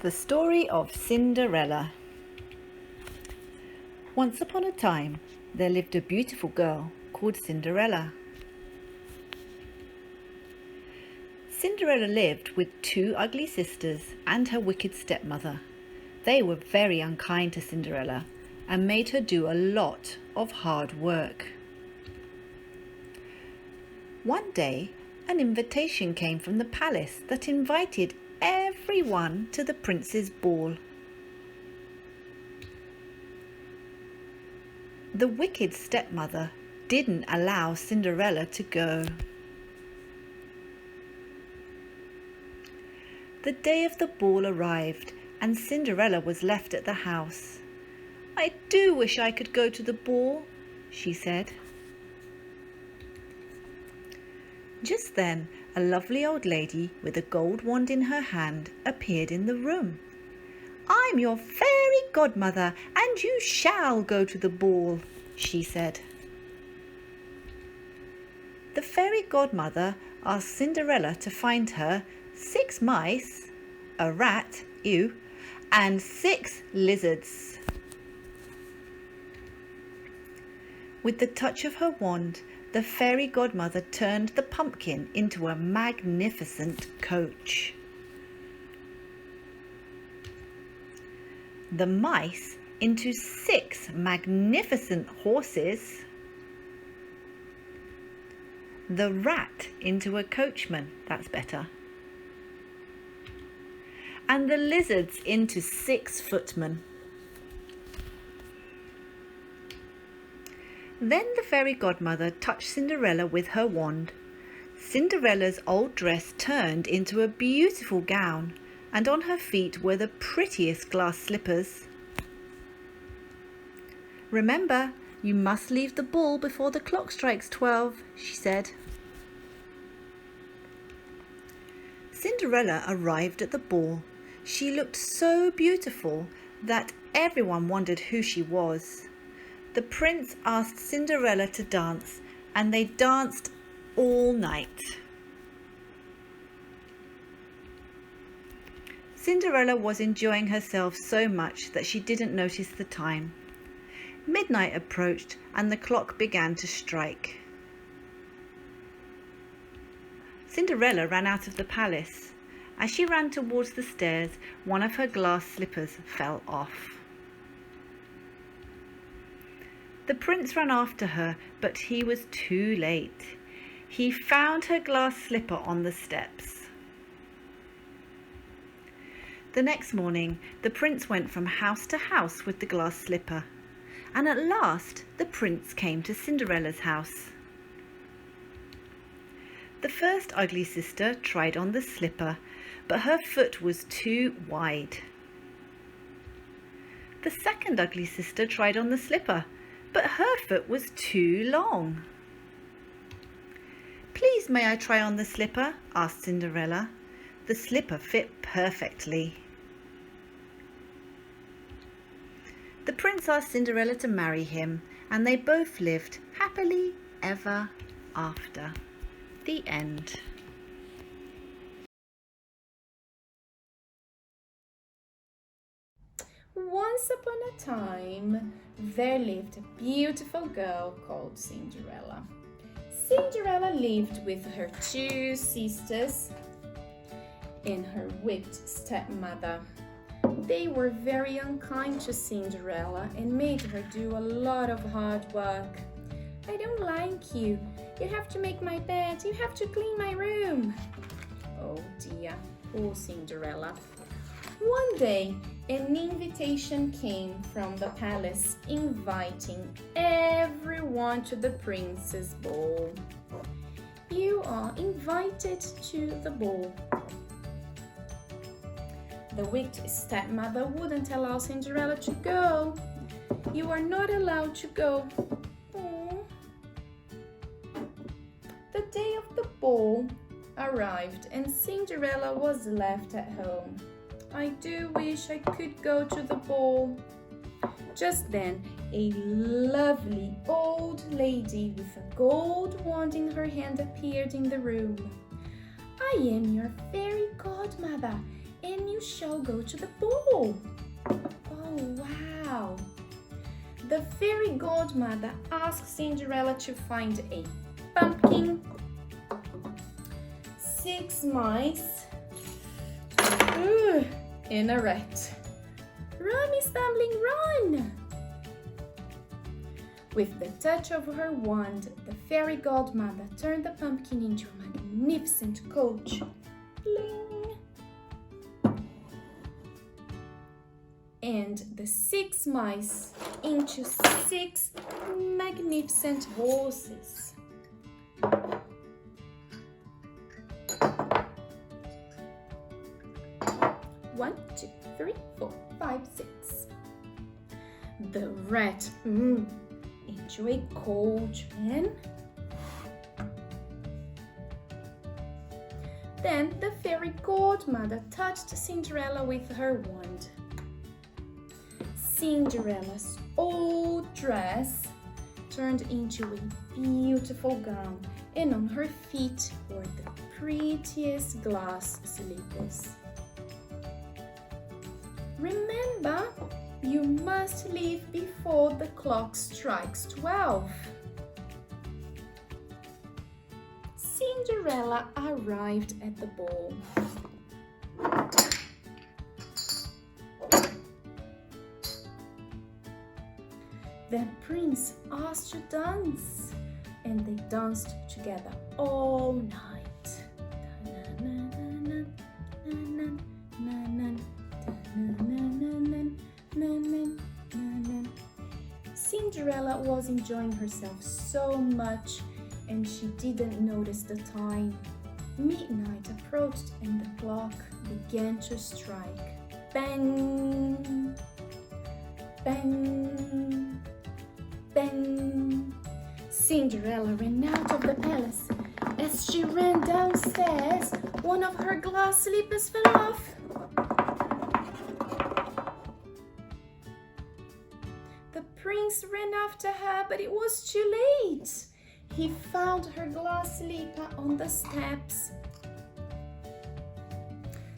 The story of Cinderella. Once upon a time, there lived a beautiful girl called Cinderella. Cinderella lived with two ugly sisters and her wicked stepmother. They were very unkind to Cinderella and made her do a lot of hard work. One day, an invitation came from the palace that invited everyone to the prince's ball. The wicked stepmother didn't allow Cinderella to go. The day of the ball arrived and Cinderella was left at the house. "I do wish I could go to the ball," she said. Just then, a lovely old lady with a gold wand in her hand appeared in the room. "I'm your fairy godmother and you shall go to the ball," she said. The fairy godmother asked Cinderella to find her 6 mice, a rat, and 6 lizards. With the touch of her wand, the fairy godmother turned the pumpkin into a magnificent coach. The mice into 6 magnificent horses. The rat into a coachman, that's better. And the lizards into 6 footmen. Then the fairy godmother touched Cinderella with her wand. Cinderella's old dress turned into a beautiful gown, and on her feet were the prettiest glass slippers. "Remember, you must leave the ball before the clock strikes 12, she said. Cinderella arrived at the ball. She looked so beautiful that everyone wondered who she was. The prince asked Cinderella to dance, and they danced all night. Cinderella was enjoying herself so much that she didn't notice the time. Midnight approached and the clock began to strike. Cinderella ran out of the palace. As she ran towards the stairs, one of her glass slippers fell off. The prince ran after her, but he was too late. He found her glass slipper on the steps. The next morning, the prince went from house to house with the glass slipper, and at last the prince came to Cinderella's house. The first ugly sister tried on the slipper, but her foot was too wide. The second ugly sister tried on the slipper, but her foot was too long. "Please, may I try on the slipper?" asked Cinderella. The slipper fit perfectly. The prince asked Cinderella to marry him, and they both lived happily ever after. The end. Once upon a time, there lived a beautiful girl called Cinderella. Cinderella lived with her 2 sisters and her wicked stepmother. They were very unkind to Cinderella and made her do a lot of hard work. "I don't like you. You have to make my bed. You have to clean my room." Oh dear, poor Cinderella. One day, an invitation came from the palace inviting everyone to the prince's ball. "You are invited to the ball." The wicked stepmother wouldn't allow Cinderella to go. "You are not allowed to go." Aww. The day of the ball arrived and Cinderella was left at home. "I do wish I could go to the ball." Just then, a lovely old lady with a gold wand in her hand appeared in the room. "I am your fairy godmother and you shall go to the ball. Oh, wow. The fairy godmother asked Cinderella to find a pumpkin, 6 mice, and a rat. Run, Miss Thumbling, run! With the touch of her wand, the fairy godmother turned the pumpkin into a magnificent coach. Bling! And the 6 mice into 6 magnificent horses. 1, 2, 3, 4, 5, 6. The rat into a coachman. Then the fairy godmother touched Cinderella with her wand. Cinderella's old dress turned into a beautiful gown, and on her feet were the prettiest glass slippers. Remember, you must leave before the clock strikes 12. Cinderella arrived at the ball. The prince asked to dance, and they danced together all night. Cinderella was enjoying herself so much, and she didn't notice the time. Midnight approached and the clock began to strike. Bang! Bang! Bang! Cinderella ran out of the palace. As she ran downstairs, one of her glass slippers fell off. The prince ran after her, but it was too late. He found her glass slipper on the steps.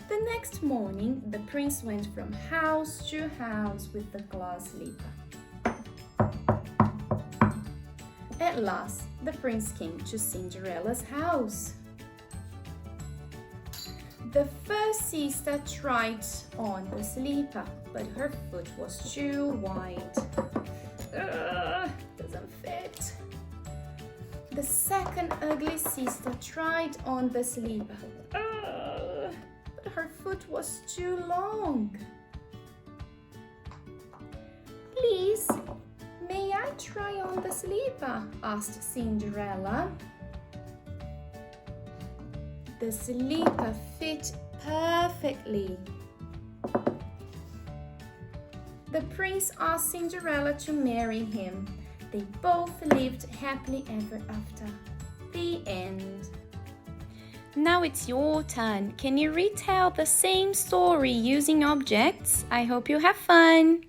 The next morning, the prince went from house to house with the glass slipper. At last, the prince came to Cinderella's house. The first sister tried on the slipper, but her foot was too wide. Doesn't fit. The second ugly sister tried on the slipper, but her foot was too long. Please, may I try on the slipper? Asked Cinderella. The slipper fit perfectly. The prince asked Cinderella to marry him. They both lived happily ever after. The end. Now it's your turn. Can you retell the same story using objects? I hope you have fun.